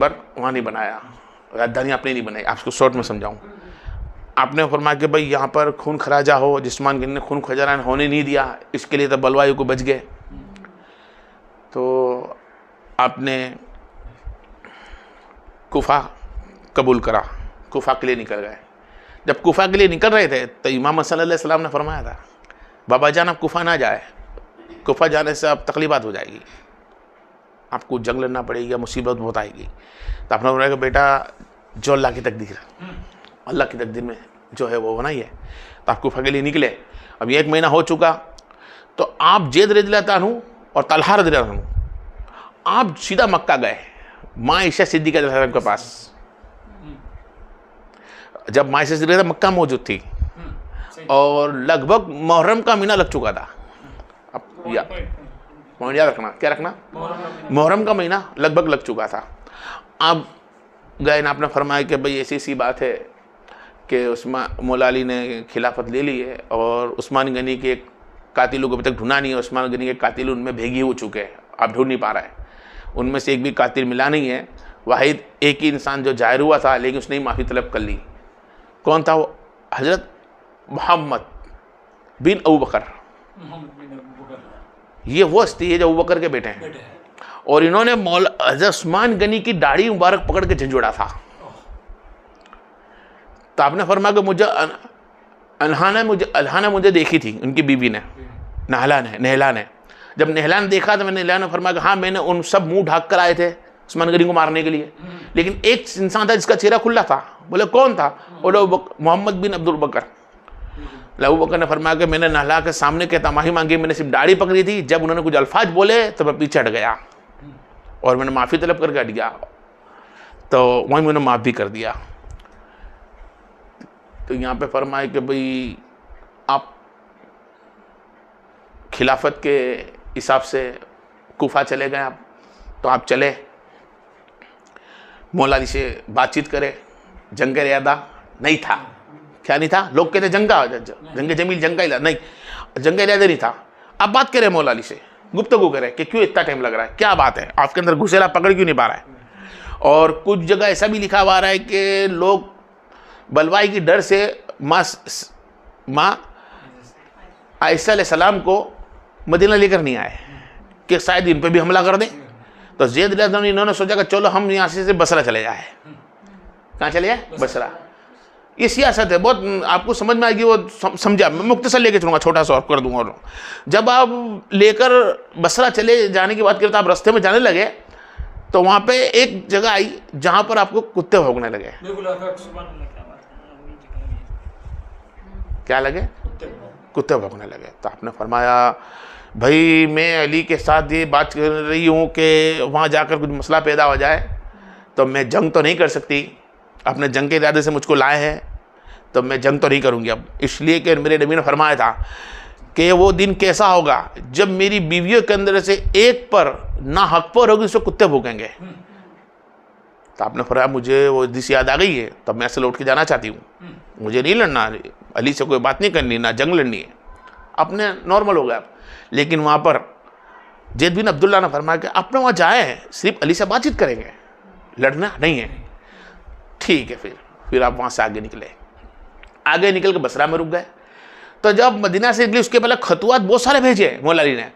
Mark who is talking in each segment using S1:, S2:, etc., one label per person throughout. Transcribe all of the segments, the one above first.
S1: पर वहाँ नहीं बनाया, राजधानी आपने नहीं बनाई। आपको शॉर्ट में समझाऊँ, आपने फरमाया कि भाई यहाँ पर खून खराजा हो, जिस्मान गिन ने खून खजाना होने नहीं दिया, इसके लिए तो बलवायु को बच गए। तो आपने कुफा कबूल करा, कुफा के लिए निकल गए। जब कुफा के लिए निकल रहे थे तो इमाम सल्लल्लाहु अलैहि वसल्लम ने फरमाया था, बाबा जान आप कुफा ना जाए, कुफा जाने से अब तकलीफात हो जाएगी, आपको जंग लड़ना पड़ेगी या मुसीबत बहुत आएगी। तो आपने बोला कि बेटा जो अल्लाह की तकदीर, अल्लाह की तकदीर में जो है वो होना ही है। तो आप कुफा के लिए निकले। अब 1 महीना हो चुका, तो आप ज़ैद रज़ियल्लाहु अन्हु और तलहा रज़ियल्लाहु अन्हु आप सीधा मक्का गए, माँ आयशा सिद्दीक़ा के पास। जब माँ आयशा सिद्दीक़ा मक्का मौजूद थी और लगभग मुहर्रम का महीना लग चुका था। अब पॉइंट याद रखना, क्या रखना, मुहर्रम का महीना लगभग लग चुका था। अब गए ना, आपने फरमाया कि भाई ऐसी सी बात है कि उस्मान मौला अली ने खिलाफत ले ली है और उस्मान गनी के कातिलों को अभी तक ढूंढा नहीं है। उस्मान गनी के कातिल उनमें भेगी हो चुके हैं, आप ढूंढ नहीं पा रहे हैं। उनमें से एक भी कातिल मिला नहीं है। वाहिद एक ही इंसान जो जाहिर हुआ था लेकिन उसने ही माफ़ी तलब कर ली। कौन था वो? हज़रत मोहम्मद बिन अबू बकर। ये वो हस्ती है जो अबू बकर के बेटे हैं। और इन्होंने मौला हज़रत उस्मान गनी की दाढ़ी मुबारक पकड़ के झंझोड़ा था। तो आपने फरमाया कि मुझे अल्हा ने मुझे देखी थी, उनकी बीवी ने, नहला ने। जब नहला ने देखा तो मैंने नहला ने फरमाया कि हाँ मैंने उन सब मुंह ढक कर आए थे उस्मान गनी को मारने के लिए, लेकिन एक इंसान था जिसका चेहरा खुला था। बोले कौन था? बोले मोहम्मद बिन अब्दुल बकर। अबू बकर ने फरमाया कि मैंने नहला के सामने कहता माही मांगी, मैंने सिर्फ दाढ़ी पकड़ी थी। जब उन्होंने कुछ अल्फाज बोले तो मैं पीछे हट गया और मैंने माफ़ी तलब करके हट गया, तो वहीं मैंने माफ़ भी कर दिया। तो यहाँ पे फरमाए कि भाई आप खिलाफत के हिसाब से कुफा चले गए। आप तो आप चले, मौला अली से बातचीत करे। जंग रियादा नहीं था, क्या नहीं था? लोग कहते जंग जमील जंग का नहीं, जंग रियादा नहीं था। आप बात करें मौला अली से, गुफ्तगू करें कि क्यों इतना टाइम लग रहा है, क्या बात है, आपके अंदर घुसेला पकड़ क्यों नहीं पा रहा है। और कुछ जगह ऐसा भी लिखा हुआ रहा है कि लोग बलवाई की डर से माँ आयशा अलैहिस्सलाम को मदीना लेकर नहीं आए कि शायद इन पे भी हमला कर दें। तो ज़ैद रज़ियल्लाहु अन्हु इन्होंने सोचा कि चलो हम यहाँ से बसरा चले जाए। कहाँ चले जाए? बसरा। ये सियासत है, बहुत आपको समझ में आएगी, वो समझा। मैं मुख्तसर लेके चलूँगा, छोटा सा और कर दूँगा। और जब आप लेकर बसरा चले जाने की बात करते, आप रास्ते में जाने लगे तो वहाँ पे एक जगह आई जहाँ पर आपको कुत्ते भौंकने लगे। क्या लगे? कुत्ते भौंकने लगे। तो आपने फरमाया भाई मैं अली के साथ ये बात कर रही हूँ कि वहाँ जाकर कुछ मसला पैदा हो जाए, तो मैं जंग तो नहीं कर सकती। अपने जंग के इरादे से मुझको लाए हैं, तो मैं जंग तो नहीं करूँगी अब, इसलिए कि मेरे नबी ने फरमाया था कि वो दिन कैसा होगा जब मेरी बीवियों के अंदर से एक पर ना हक पर होगी, उसको कुत्ते भूकेंगे। तो आपने फरमाया मुझे वो दिस याद आ गई है, तब मैं ऐसे लौट के जाना चाहती हूँ, मुझे नहीं लड़ना, अली से कोई बात नहीं करनी, ना जंग लड़नी है, अपने नॉर्मल हो गया आप। लेकिन वहाँ पर ज़ैद बिन अब्दुल्ला ने फरमाया कि अपने वहाँ जाए, सिर्फ अली से बातचीत करेंगे, लड़ना नहीं है। ठीक है, फिर आप वहाँ से आगे निकल के बसरा में रुक गए। तो जब मदीना से निकले उसके पहले खतुआत बहुत सारे भेजे मौला अली ने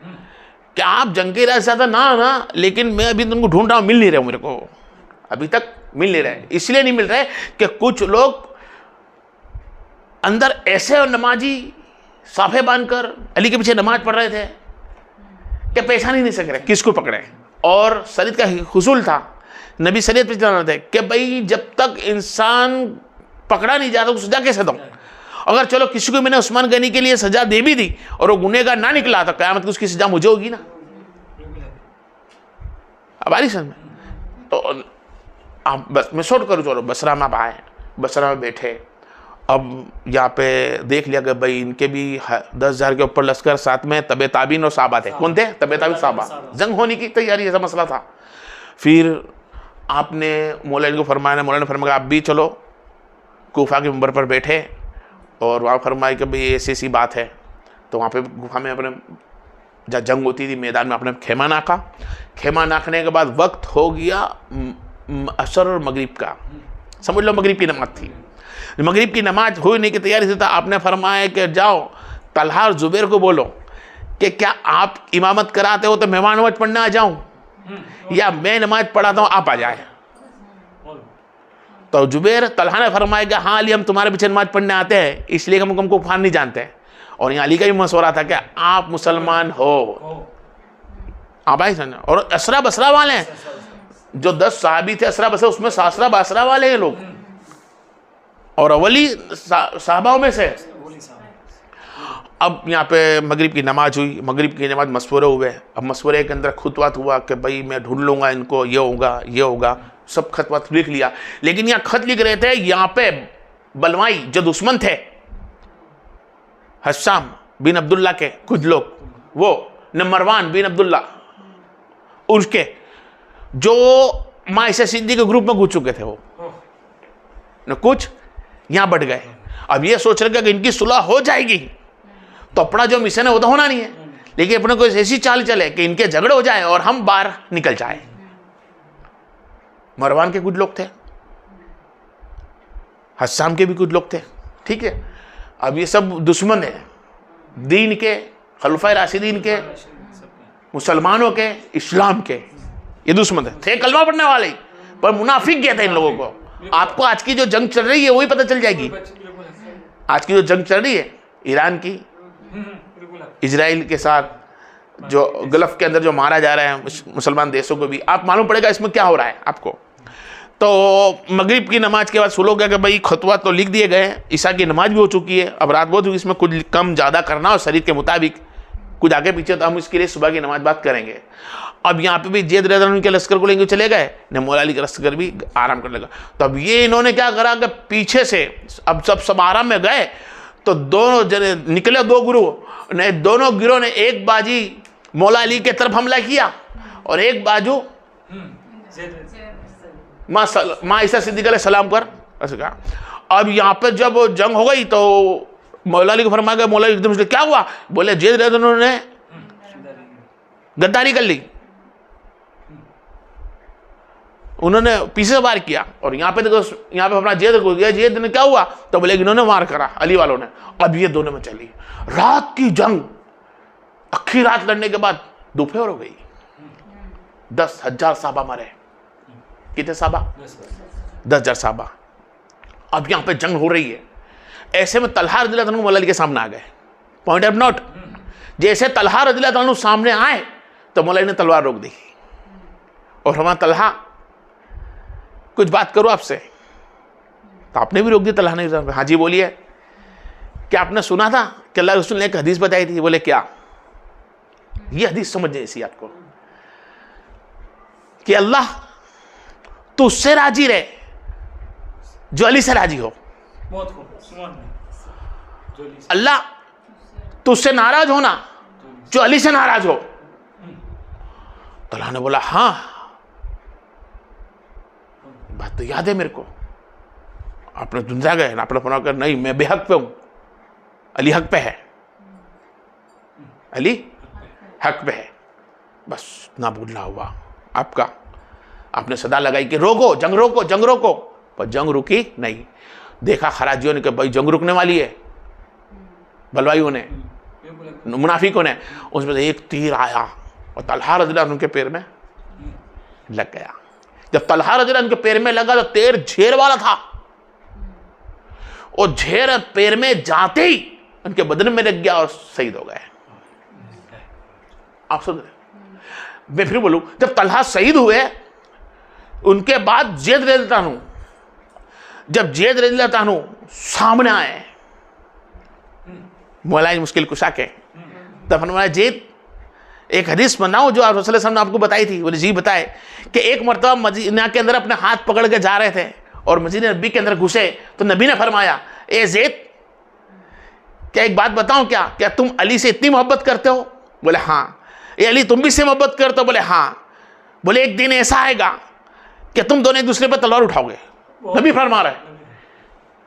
S1: कि आप जंग के इरादे से ना, लेकिन मैं अभी तुमको ढूंढ रहा हूँ, मिल नहीं रहे, मेरे को अभी तक मिल नहीं रहे। इसलिए नहीं मिल रहे कि कुछ लोग अंदर ऐसे नमाजी साफे बांधकर अली के पीछे नमाज पढ़ रहे थे कि पहचान ही नहीं सक रहे किसको पकड़े। और शरीयत का हुसूल था, नबी शरीयत पे चला रहे थे कि भाई जब तक इंसान पकड़ा नहीं जाता उसको सजा कैसे दूं। अगर चलो किसी को मैंने उस्मान गनी के लिए सजा दे भी दी और वो गुनहगार ना निकला, तो क़यामत की उसकी सजा मुझे होगी ना। अब आ रही समझ में? तो आप बस मैं शॉर्ट करूँ, चलो बसरा में आप आए, बसरा में बैठे। अब यहाँ पे देख लिया कि भाई इनके भी 10,000 के ऊपर लश्कर, साथ में तबे ताबीन और साहबा थे। कौन थे? तबे ताबीन साहबा। जंग होने की तैयारी, ऐसा मसला था। फिर आपने मौलाना को फरमाया, मौलाना ने फरमाया आप भी चलो। कूफा के मंबर पर बैठे और वहाँ फरमाया कि भाई ऐसी ऐसी बात है। तो वहाँ पे गुफा में अपने जहाँ जंग होती थी मैदान में अपने खेमा नाका। खेमा नाखने के बाद वक्त हो गया असर और मगरिब का, समझ लो मगरिब की नमाज थी। मगरिब की नमाज हुई नहीं की तैयारी से था, आपने फरमाया कि जाओ तलहा और जुबैर को बोलो कि क्या आप इमामत कराते हो तो मैं नमाज पढ़ने आ जाऊं, या मैं नमाज पढ़ाता हूं आप आ जाए। तो जुबैर तलहा ने फरमाया कि हाँ अली हम तुम्हारे पीछे नमाज पढ़ने आते हैं, इसलिए हम हमको कुफार नहीं जानते। और यहाँ अली का भी मशवरा था कि आप मुसलमान हो, आप आए समझ। और असरा बसरा वाले हैं, जो 10 सहाबी थे असरा बसरा, उसमें सासरा बासरा वाले हैं लोग, और अवली साहबाओं में से। अब यहाँ पे मगरिब की नमाज हुई, मगरिब की नमाज मशवरे हुए। अब मशवरे के अंदर खुतवात हुआ कि भाई मैं ढूंढ लूँगा इनको, ये होगा ये होगा, सब खत वत लिख लिया। लेकिन यहाँ खत लिख रहे थे, यहाँ पे बलवाई जो दुश्मन थे हस्साम बिन अब्दुल्ला के कुछ लोग, वो न मरवान बिन अब्दुल्ला उसके, जो माँ इसे सिद्दीक़ के ग्रुप में घुस चुके थे, वो न कुछ यहाँ बढ़ गए। अब ये सोच रहे कि इनकी सुलह हो जाएगी तो अपना जो मिशन है वो तो होना नहीं है, लेकिन अपने को ऐसी चाल चले कि इनके झगड़े हो जाए और हम बाहर निकल जाए। मरवान के कुछ लोग थे, हस्साम के भी कुछ लोग थे, ठीक है। अब ये सब दुश्मन है दीन के, खलीफाए राशिदीन के, मुसलमानों के, इस्लाम के, ये दुश्मन थे कलमा पढ़ने वाले, पर मुनाफिक गया था इन लोगों को। आपको आज की जो जंग चल रही है वही पता चल जाएगी। आज की जो जंग चल रही है ईरान की इजराइल के साथ, जो गल्फ के अंदर जो मारा जा रहा है मुसलमान देशों को भी, आप मालूम पड़ेगा इसमें क्या हो रहा है आपको। तो मगरिब की नमाज के बाद सुलो गया कि भाई खतवा तो लिख दिए गए, ईशा की नमाज भी हो चुकी है, अब रात बहुत हुई, इसमें कुछ कम ज़्यादा करना और शरीर के मुताबिक कुछ आगे पीछे, तो हम इसके लिए सुबह की नमाज बात करेंगे। अब यहाँ पे भी जैद रज़ा अल्लाह के लश्कर को लेंगे चले गए, ने मौला अली का लश्कर भी आराम करने लगा। तो अब ये इन्होंने क्या करा कि पीछे से अब सब आराम में गए, तो दोनों जने निकले, दो गिरोह ने, दोनों गिरोह ने एक बाजी मौला अली के तरफ हमला किया और एक बाजू माँ ईसा सिद्दीक़ अलैहिस्सलाम पर ऐसे कहा। अब यहाँ पे जब जंग हो गई तो मौला अली को फरमाया गया, मौला अली एकदम से क्या हुआ, बोले जैद रज़ा ने गद्दारी कर ली, उन्होंने पीछे वार किया। और यहाँ पे देखो, यहाँ पे अपना जैद को गया, जैद ने क्या हुआ, तो बोले इन्होंने वार करा अली वालों ने। अब ये दोनों में चली रात की जंग, अखी रात लड़ने के बाद दोपहर हो गई, 10,000 साहबा मरे। कितने साहबा? 10,000 साहबा। अब यहाँ पे जंग हो रही है, ऐसे में तलहा रज़ियल्लाहु अन्हु मौला अली के सामने आ गए। पॉइंट ऑफ नोट, जैसे तलहा रज़ियल्लाहु अन्हु सामने आए तो मौला अली ने तलवार रोक दी और हमारा तलहा कुछ बात करो आपसे, तो आपने भी रोक दी तलहा ने। हाँ जी बोलिए, क्या आपने सुना था कि अल्लाह रसूल ने एक हदीस बताई थी? बोले क्या? ये हदीस समझ इसी आपको कि अल्लाह तो उससे राजी रहे जो अली से राजी हो, अल्लाह तो उससे नाराज होना जो अली से नाराज हो। तो अल्लाह ने बोला हाँ बात तो याद है मेरे को। आपने दुनिया गए, आपने फरमा कर नहीं मैं बेहक पे हूं, अली हक पे है, अली हक पे है, बस ना भूलना हुआ आपका। आपने सदा लगाई कि रोको, जंग रोको, जंग रोको, पर जंग रुकी नहीं। देखा खराजियों ने कि भाई जंग रुकने वाली है, बलवाइयों ने, मुनाफिकों ने, उसमें से एक तीर आया और तलहा रज़ियल्लाहु अन्हु के पैर में लग गया। जब तलहा रज़ियल्लाहु अन्हु के पैर में लगा तो तीर झेर वाला था, और झेर पैर में जाते ही उनके बदन में लग गया और शहीद हो गए। आप सुन रहे? मैं फिर बोलूं, जब तलहा शहीद हुए उनके बाद जैद रज़ियल्लाहु अन्हु, जब जैद रज़ियल्लाहु अन्हु सामने आए मौला मुश्किल कुशा के, तब फरमाया जैद एक हदीस बनाओ जो आप रसूल ने आपको बताई थी। बोले जी बताए कि एक मरतबा मदीना के अंदर अपने हाथ पकड़ के जा रहे थे और मस्जिद नबी के अंदर घुसे तो नबी ने फरमाया ए जैद क्या एक बात बताऊं, क्या तुम अली से इतनी मोहब्बत करते हो? बोले हाँ। ये अली तुम भी से मोहब्बत करते हो? बोले हाँ। बोले एक दिन ऐसा आएगा कि तुम दोनों एक दूसरे पर तलवार उठाओगे, नबी फरमा रहे,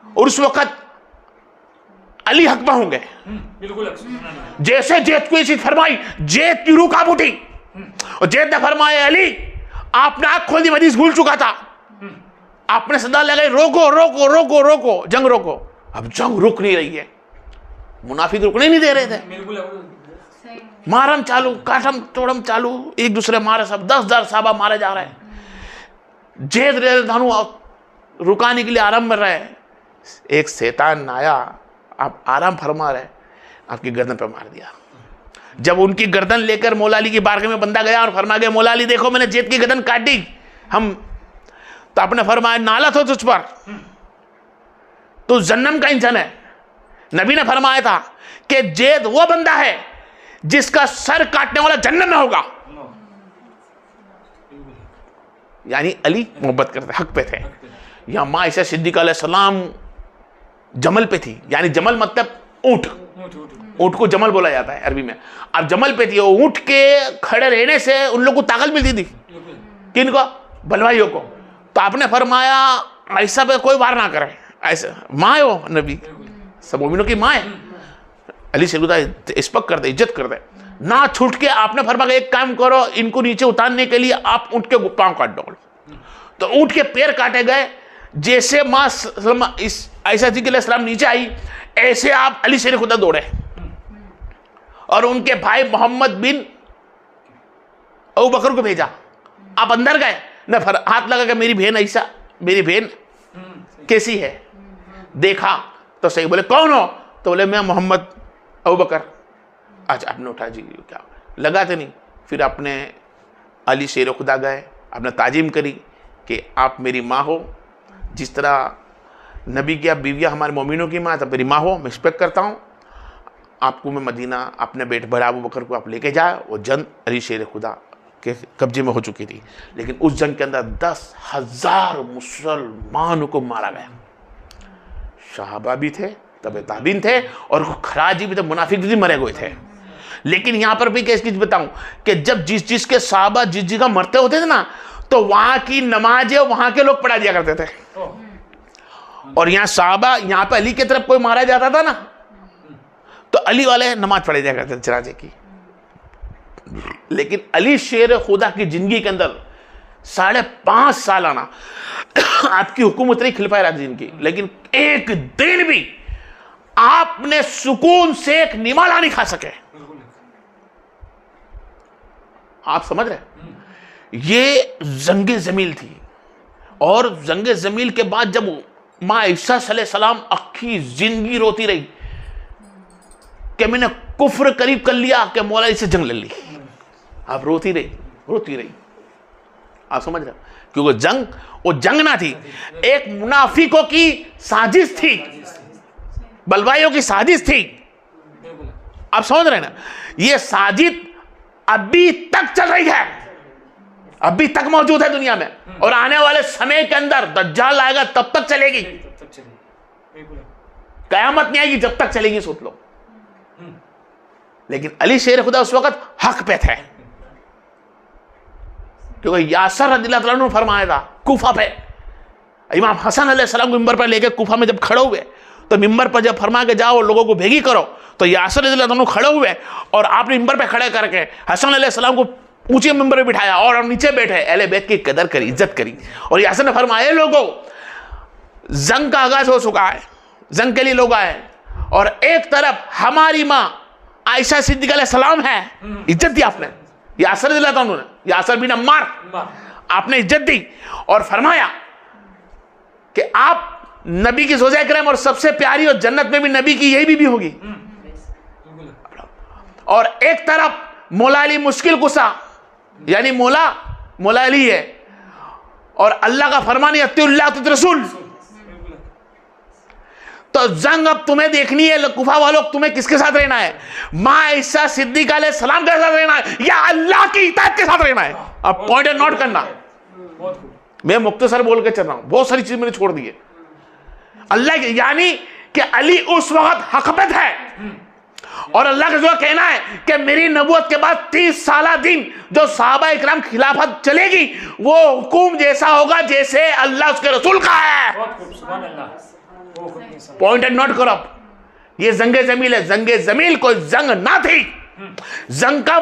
S1: और उस वक्त अली हक में होंगे। जैसे जैद को ये चीज फरमाई, जैद की रूह कांप उठी और जैद ने फरमाया अली आपने आंख खोल दी, मैं हदीस भूल चुका था, आपने सदा लगाई रोको रोको रोको रोको, जंग रोको। अब जंग रुक नहीं रही है, मुनाफिक रुकने नहीं दे रहे थे। मारम चालू, काटम तोड़म चालू, एक दूसरे मारे, सब 10,000 साहबा मारे जा रहे हैं। जेद धानु रुकाने के लिए आराम कर रहे हैं। एक शैतान आया, आप आराम फरमा रहे, आपकी गर्दन पे मार दिया। जब उनकी गर्दन लेकर मौला अली की बारगाह में बंदा गया और फरमा गया, मौला अली देखो मैंने जेद की गर्दन काटी, हम तो आपने फरमाया नालत हो तुझ पर, तू जन्नम का इंसान है। नबी ने फरमाया था कि जेद वो बंदा है जिसका सर काटने वाला जन्नत में होगा। यानी अली मोहब्बत करते, हक पे थे। यहां मां आयशा सिद्दीक़ा अलैहिस्सलाम जमल पे थी, यानी जमल मतलब ऊंट, ऊंट को जमल बोला जाता है अरबी में। अब जमल पे थी, ऊंट के खड़े रहने से उन लोगों को ताकत मिलती थी। किनको? बलवाइयों को। तो आपने फरमाया ऐसा पे कोई वार ना करे, ऐसा माँ है वो नबी, सब मोमिनों की माँ है। अली से इस्पक कर दे, इज्जत कर दे, ना छूट के आपने फरमाया एक काम करो, इनको नीचे उतारने के लिए आप ऊंट के पांव काट दो। तो ऊंट के पैर काटे गए। जैसे माँ आयशा सिद्दीक़ा अलैहिस्सलाम नीचे आई, ऐसे आप अली शेर खुदा दौड़े और उनके भाई मोहम्मद बिन अबू बकर को भेजा। आप अंदर गए न, हाथ लगा के मेरी बहन आयशा, मेरी बहन कैसी है? देखा तो सही, बोले कौन हो? तो बोले मैं मोहम्मद अबू बकर। अच्छा, आपने उठा जी, क्या लगाते नहीं। फिर आपने अली शेर खुदा गए, आपने ताजीम करी कि आप मेरी माँ हो, जिस तरह नबी की आप बीवियाँ हमारे मोमिनों की माँ, तब मेरी माँ हो, मैं रिस्पेक्ट करता हूँ आपको। मैं मदीना अपने बेटे बड़े अबू बकर को आप लेके जाए। वो जंग अली शेर खुदा के कब्जे में हो चुकी थी, लेकिन उस जंग के अंदर 10,000 मुसलमानों को मारा गया। सहाबा भी थे, तबे ताबीन थे, और खराजी भी थे, मुनाफिक भी मरे हुए थे। लेकिन यहाँ पर भी एक चीज बताऊं कि जब जिस चीज के सहाबा जिस जगह मरते होते थे ना, तो वहां की नमाजें वहां के लोग पढ़ा दिया करते थे। और यहाँ सहाबा, यहाँ पे अली की तरफ कोई मारा जाता था ना, तो अली वाले नमाज पढ़े जाया करते थे जनाजे की। लेकिन अली शेर खुदा की जिंदगी के अंदर 5.5 साल आना आपकी हुकूमत नहीं खिल पाई रहा जिनकी, लेकिन एक दिन भी आपने सुकून से एक निमाला नहीं खा सके। आप समझ रहे? ये जंगे जमील थी। और जंगे जमील के बाद जब मां आयशा सलाम अक्खी जिंदगी रोती रही कि मैंने कुफ्र करीब कर लिया कि मौला से जंग ले ली। आप रोती रही। आप समझ रहे? क्योंकि जंग वो जंग ना थी, एक मुनाफिकों की साजिश थी, बलवाइयों की साजिश थी। आप समझ रहे ना? ये साजिश अभी तक चल रही है, अभी तक मौजूद है दुनिया में, और आने वाले समय के अंदर दज्जाल आएगा तब तक चलेगी। कयामत नहीं आएगी जब तक चलेगी, सोच लो। लेकिन अली शेर खुदा उस वक्त हक पे थे, क्योंकि यासर रज़ियल्लाहु अन्हु ने फरमाया था कूफा पे, इमाम हसन अलैहिस्सलाम को मिंबर पर लेकर कूफा में जब खड़े हुए, तो मिंबर पर जब फरमा के जाओ लोगों को भेगी करो, तो यासर रज़ियल्लाहु अन्हु खड़े हुए और आपने मिंबर पे खड़े करके हसन अलैहिस्सलाम को ऊंचे मिंबर पे बिठाया और नीचे बैठे, अहले बैत की कदर करी, इज्जत करी। और यासर ने फरमाया लोगों, जंग का आगाज हो चुका है, जंग के लिए लोग आए, और एक तरफ हमारी मां आयशा सिद्दीक़ा अलैहिस्सलाम है, इज्जत दी आपने यासर रज़ियल्लाहु अन्हु ने, यासर बिन अम्मार, आपने इज्जत दी और फरमाया कि आप नबी की ज़ौजा करम और सबसे प्यारी, और जन्नत में भी नबी की यही बीबी होगी। और एक तरफ मौला अली मुश्किल कुसा, यानी मौला अली है, और अल्लाह का फरमान है अत्तिउल्लाह रसूल। तो जंग अब तुम्हें देखनी है, कुफा वालों, तुम्हें किसके साथ रहना है? मां आयशा सिद्दीक़ा अलैहिस्सलाम के साथ रहना है या अल्लाह की इताअत के साथ रहना है? अब पॉइंट नोट करना। मैं मुख्तसर बोल के चल रहा हूं, बहुत सारी चीज मैंने छोड़ दी है। अल्लाह, यानी कि अली उस वक्त हकबत है, और अल्लाह का जो कहना है कि मेरी नबूवत के बाद 30 साल दिन जो सहाबा इकराम खिलाफत चलेगी, वो हुकुम जैसा होगा जैसे अल्लाह उसके रसूल का है। पॉइंट नोट करो। ये जंगे जमील है, जंगे जमील कोई जंग ना थी, जंग का